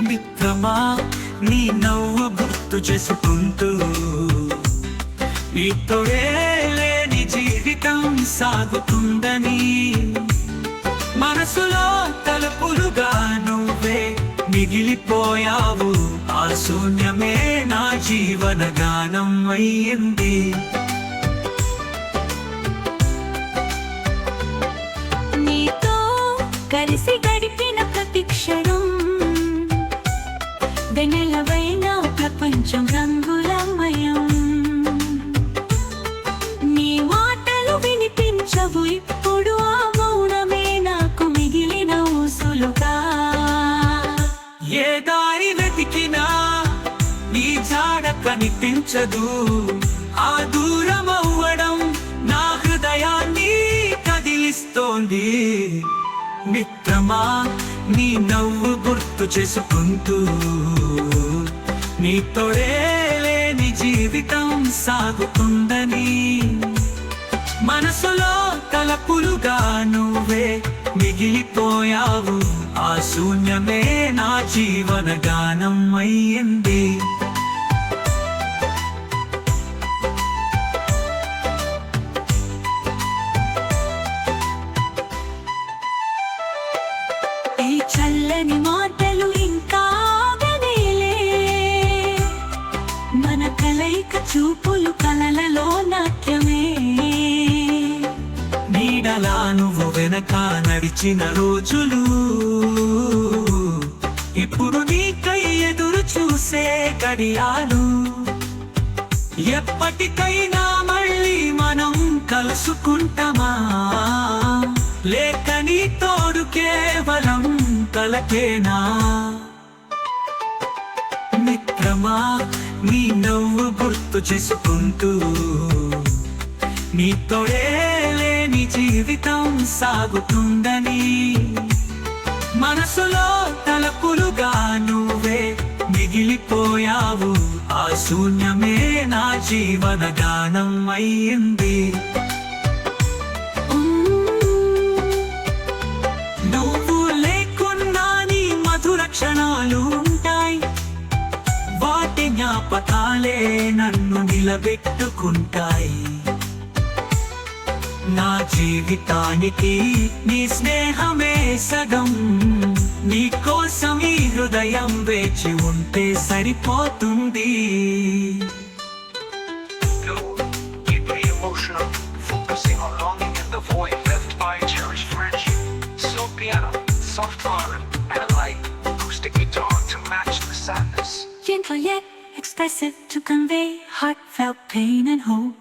మిత్రమా, నీ నవ్వు గుర్తు చేసుకుంటూ నీతోడే లేని జీవితం సాగుతుందని మనసులో తలుపులుగా నువ్వే మిగిలిపోయావు. ఆ శూన్యమే నా జీవన గానం అయ్యింది. నీతో కలిసి గడిపిన ప్రతి క్షణం వెన్నెలవైన ప్రపంచం రంగులమయం. నీ మాటలు వినిపించవు ఇప్పుడు, ఆ మౌనమే నాకు మిగిలిన ఊసులుగా. ఏ దారి వెతికినా నీ జాడ కనిపించదు. ఆ దూరం అవ్వడం నా హృదయాన్ని కదిలిస్తోంది. మిత్రమా, నీ నవ్వు గుర్తు చేసుకుంటూ నీతోడే లేని జీవితం సాగుతుందని మనసులో తలపులుగా నువ్వే మిగిలిపోయావు. ఆ శూన్యమే నా జీవన గానం అయ్యింది. ఈ చల్లని మాటలు ఇంకా ఆగనేలే, మన కలయిక చూపులు కలలలో నాట్యమే. నీడలా నువ్వు వెనక నడిచిన రోజులు ఇప్పుడు నీకై ఎదురు చూసే గడియాలు. ఎప్పటికైనా మళ్ళీ మనం కలుసుకుంటామా, లేక నీ తోడు కేవలం కలకేనా? మిత్రమా, నీ నవ్వు గుర్తు చేసుకుంటూ నీతోడే లేని జీవితం సాగుతుందని మనసులో తలపులుగా నువ్వే మిగిలిపోయావు. ఆ శూన్యమే నా జీవన గానం అయ్యింది. నువ్వు లేకున్నా నీ మధుర క్షణాలు ఉంటాయి. వాటి జ్ఞాపకాలే నన్ను నిలబెట్టుకుంటాయి. నా జీవితానికి నీ స్నేహమే సగం. నీ కోసం ఈ హృదయం వేచి ఉంటే సరిపోతుంది. Deeply emotional, focusing on longing and the void left by a cherished friendship. Slow piano, soft violin, and a light acoustic guitar to match the sadness. Gentle yet expressive to convey heartfelt pain and hope.